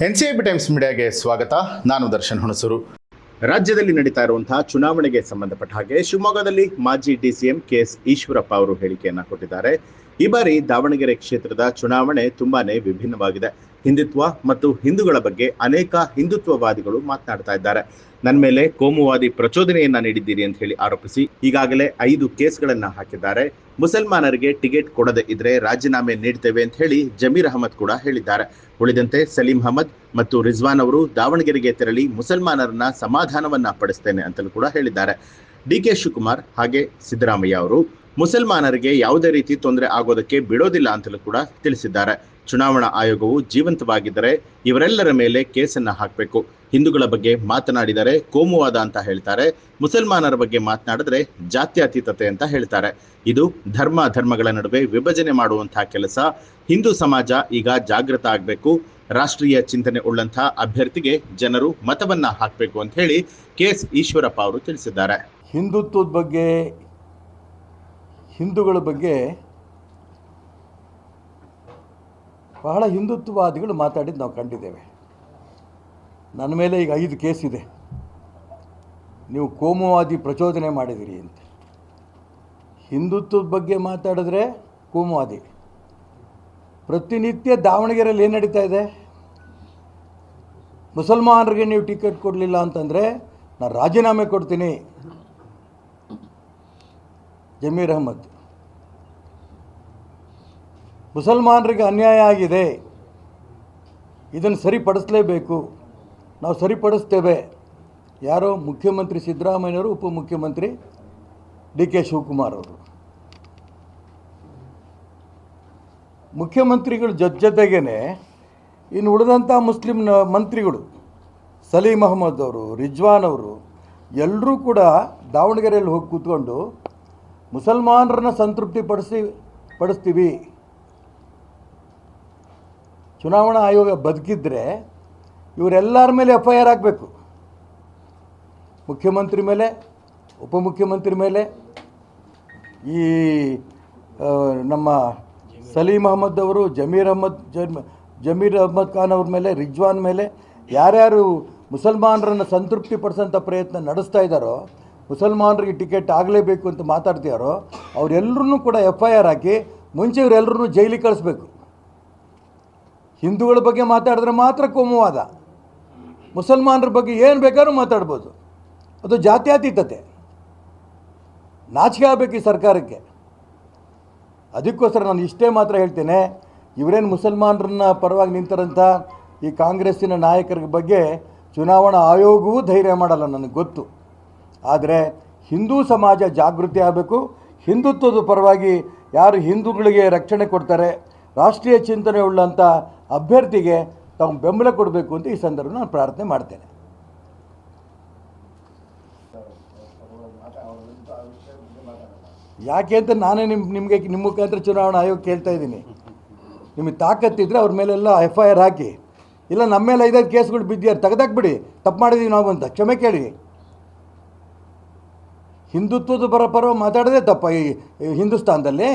NCIB times ಮೀಡಿಯಾಗೆ ಸ್ವಾಗತ. ನಾನು ದರ್ಶನ್ ಹುಣಸೂರು. ರಾಜ್ಯದಲ್ಲಿ ನಡೀತಾ ಇರುವಂತಹ ಚುನಾವಣೆಗೆ ಸಂಬಂಧಪಟ್ಟ ಹಾಗೆ ಶಿವಮೊಗ್ಗದಲ್ಲಿ ಮಾಜಿ DCM KS ಈಶ್ವರಪ್ಪ ಅವರು ಹೇಳಿಕೆಯನ್ನ ಕೊಟ್ಟಿದ್ದಾರೆ. ಈ ಬಾರಿ ದಾವಣಗೆರೆ ಕ್ಷೇತ್ರದ ಚುನಾವಣೆ ತುಂಬಾನೇ ವಿಭಿನ್ನವಾಗಿದೆ. ಹಿಂದುತ್ವ ಮತ್ತು ಹಿಂದೂಗಳ ಬಗ್ಗೆ ಅನೇಕ ಹಿಂದುತ್ವವಾದಿಗಳು ಮಾತನಾಡ್ತಾ ಇದ್ದಾರೆ. ನನ್ನ ಮೇಲೆ ಕೋಮುವಾದಿ ಪ್ರಚೋದನೆಯನ್ನ ನೀಡಿದ್ದೀರಿ ಅಂತ ಹೇಳಿ ಆರೋಪಿಸಿ ಈಗಾಗಲೇ 5 ಕೇಸ್ಗಳನ್ನ ಹಾಕಿದ್ದಾರೆ. ಮುಸಲ್ಮಾನರಿಗೆ ಟಿಕೆಟ್ ಕೊಡದೆ ಇದ್ರೆ ರಾಜೀನಾಮೆ ನೀಡ್ತೇವೆ ಅಂತ ಹೇಳಿ ಜಮೀರ್ ಅಹಮದ್ ಕೂಡ ಹೇಳಿದ್ದಾರೆ. ಉಳಿದಂತೆ ಸಲೀಂ ಅಹಮದ್ ಮತ್ತು ರಿಜ್ವಾನ್ ಅವರು ದಾವಣಗೆರೆಗೆ ತೆರಳಿ ಮುಸಲ್ಮಾನರನ್ನ ಸಮಾಧಾನವನ್ನ ಪಡಿಸ್ತೇನೆ ಅಂತಲೂ ಕೂಡ ಹೇಳಿದ್ದಾರೆ. DK ಶಿವಕುಮಾರ್ ಹಾಗೆ ಸಿದ್ದರಾಮಯ್ಯ ಅವರು ಮುಸಲ್ಮಾನರಿಗೆ ಯಾವುದೇ ರೀತಿ ತೊಂದರೆ ಆಗೋದಕ್ಕೆ ಬಿಡೋದಿಲ್ಲ ಅಂತಲೂ ಕೂಡ ತಿಳಿಸಿದ್ದಾರೆ. ಚುನಾವಣಾ ಆಯೋಗವು ಜೀವಂತವಾಗಿದ್ದರೆ ಇವರೆಲ್ಲರ ಮೇಲೆ ಕೇಸನ್ನ ಹಾಕಬೇಕು. ಹಿಂದೂಗಳ ಬಗ್ಗೆ ಮಾತನಾಡಿದರೆ ಕೋಮುವಾದ ಅಂತ ಹೇಳ್ತಾರೆ. ಮುಸಲ್ಮಾನರ ಬಗ್ಗೆ ಮಾತನಾಡಿದ್ರೆ ಜಾತ್ಯತೀತತೆ ಅಂತ ಹೇಳ್ತಾರೆ. ಇದು ಧರ್ಮಗಳ ನಡುವೆ ವಿಭಜನೆ ಮಾಡುವಂತಹ ಕೆಲಸ. ಹಿಂದೂ ಸಮಾಜ ಈಗ ಜಾಗೃತ ಆಗಬೇಕು. ರಾಷ್ಟ್ರೀಯ ಚಿಂತನೆ ಉಳ್ಳಂತಹ ಅಭ್ಯರ್ಥಿಗೆ ಜನರು ಮತವನ್ನ ಹಾಕಬೇಕು ಅಂತ ಹೇಳಿ KS ಈಶ್ವರಪ್ಪ ಅವರು ತಿಳಿಸಿದ್ದಾರೆ. ಹಿಂದುತ್ವದ ಬಗ್ಗೆ, ಹಿಂದೂಗಳ ಬಗ್ಗೆ ಬಹಳ ಹಿಂದುತ್ವವಾದಿಗಳು ಮಾತಾಡಿದ್ದು ನಾವು ಕಂಡಿದ್ದೇವೆ. ನನ್ನ ಮೇಲೆ ಈಗ 5 ಕೇಸ್ ಇದೆ, ನೀವು ಕೋಮುವಾದಿ ಪ್ರಚೋದನೆ ಮಾಡಿದಿರಿ ಅಂತ. ಹಿಂದುತ್ವದ ಬಗ್ಗೆ ಮಾತಾಡಿದ್ರೆ ಕೋಮುವಾದಿ. ಪ್ರತಿನಿತ್ಯ ದಾವಣಗೆರೆಯಲ್ಲಿ ಏನು ನಡೀತಾ ಇದೆ? ಮುಸಲ್ಮಾನರಿಗೆ ನೀವು ಟಿಕೆಟ್ ಕೊಡಲಿಲ್ಲ ಅಂತಂದರೆ ನಾನು ರಾಜೀನಾಮೆ ಕೊಡ್ತೀನಿ. ಜಮೀರ್ ಅಹಮದ್, ಮುಸಲ್ಮಾನರಿಗೆ ಅನ್ಯಾಯ ಆಗಿದೆ, ಇದನ್ನು ಸರಿಪಡಿಸಲೇಬೇಕು, ನಾವು ಸರಿಪಡಿಸ್ತೇವೆ. ಯಾರೋ ಮುಖ್ಯಮಂತ್ರಿ ಸಿದ್ದರಾಮಯ್ಯವರು, ಉಪಮುಖ್ಯಮಂತ್ರಿ DK ಶಿವಕುಮಾರ್ ಅವರು. ಮುಖ್ಯಮಂತ್ರಿಗಳು ಜೊತೆಗೇ ಇನ್ನು ಉಳಿದಂಥ ಮುಸ್ಲಿಂ ಮಂತ್ರಿಗಳು ಸಲೀಂ ಅಹಮದ್ ಅವರು, ರಿಜ್ವಾನ್ ಅವರು ಎಲ್ಲರೂ ಕೂಡ ದಾವಣಗೆರೆಯಲ್ಲಿ ಹೋಗಿ ಕೂತ್ಕೊಂಡು ಮುಸಲ್ಮಾನರನ್ನ ಪಡಿಸ್ತೀವಿ. ಚುನಾವಣಾ ಆಯೋಗ ಬದುಕಿದ್ರೆ ಇವರೆಲ್ಲರ ಮೇಲೆ FIR ಆಗಬೇಕು. ಮುಖ್ಯಮಂತ್ರಿ ಮೇಲೆ, ಉಪಮುಖ್ಯಮಂತ್ರಿ ಮೇಲೆ, ಈ ನಮ್ಮ ಸಲೀಂ ಅಹಮದ್ ಅವರು, ಜಮೀರ್ ಅಹಮದ್ ಖಾನ್ ಅವ್ರ ಮೇಲೆ, ರಿಜ್ವಾನ್ ಮೇಲೆ, ಯಾರ್ಯಾರು ಮುಸಲ್ಮಾನರನ್ನು ಸಂತೃಪ್ತಿಪಡಿಸೋಂಥ ಪ್ರಯತ್ನ ನಡೆಸ್ತಾ ಇದ್ದಾರೋ, ಮುಸಲ್ಮಾನರಿಗೆ ಟಿಕೆಟ್ ಆಗಲೇಬೇಕು ಅಂತ ಮಾತಾಡ್ತಿದ್ದಾರೋ ಅವರೆಲ್ಲರೂ ಕೂಡ FIR ಹಾಕಿ ಮುಂಚೆ ಇವರೆಲ್ಲರೂ ಜೈಲಿಗೆ ಕಳಿಸ್ಬೇಕು. ಹಿಂದೂಗಳ ಬಗ್ಗೆ ಮಾತಾಡಿದ್ರೆ ಮಾತ್ರ ಕೋಮುವಾದ. ಮುಸಲ್ಮಾನರ ಬಗ್ಗೆ ಏನು ಬೇಕಾದ್ರೂ ಮಾತಾಡ್ಬೋದು, ಅದು ಜಾತ್ಯತೀತತೆ. ನಾಚಿಕೆ ಆಗಬೇಕು ಈ ಸರ್ಕಾರಕ್ಕೆ. ಅದಕ್ಕೋಸ್ಕರ ನಾನು ಇಷ್ಟೇ ಮಾತ್ರ ಹೇಳ್ತೇನೆ, ಇವರೇನು ಮುಸಲ್ಮಾನರನ್ನ ಪರವಾಗಿ ನಿಂತರಂಥ ಈ ಕಾಂಗ್ರೆಸ್ಸಿನ ನಾಯಕರ ಬಗ್ಗೆ ಚುನಾವಣಾ ಆಯೋಗವೂ ಧೈರ್ಯ ಮಾಡಲ್ಲ, ನನಗೆ ಗೊತ್ತು. ಆದರೆ ಹಿಂದೂ ಸಮಾಜ ಜಾಗೃತಿ ಆಗಬೇಕು. ಹಿಂದುತ್ವದ ಪರವಾಗಿ ಯಾರು ಹಿಂದೂಗಳಿಗೆ ರಕ್ಷಣೆ ಕೊಡ್ತಾರೆ, ರಾಷ್ಟ್ರೀಯ ಚಿಂತನೆ ಉಳ್ಳಂಥ ಅಭ್ಯರ್ಥಿಗೆ ತಾವು ಬೆಂಬಲ ಕೊಡಬೇಕು ಅಂತ ಈ ಸಂದರ್ಭ ನಾನು ಪ್ರಾರ್ಥನೆ ಮಾಡ್ತೇನೆ. ಯಾಕೆ ಅಂತ ನಾನೇ ನಿಮ್ಮ ಮುಖಾಂತರ ಚುನಾವಣಾ ಆಯೋಗ ಕೇಳ್ತಾ ಇದ್ದೀನಿ. ನಿಮಗೆ ತಾಕತ್ತಿದ್ರೆ ಅವ್ರ ಮೇಲೆಲ್ಲ FIR ಹಾಕಿ, ಇಲ್ಲ ನಮ್ಮ ಮೇಲೆ 5 ಕೇಸ್ಗಳು ಬಿದ್ದಿದ್ದಾರೆ, ತೆಗೆದಾಕ್ಬಿಡಿ, ತಪ್ಪು ಮಾಡಿದ್ದೀವಿ ನಾವು ಅಂತ ಕ್ಷಮೆ ಕೇಳಿ. ಹಿಂದುತ್ವದ ಪರ ಮಾತಾಡೋದೇ ತಪ್ಪ ಈ ಹಿಂದೂಸ್ತಾನದಲ್ಲಿ.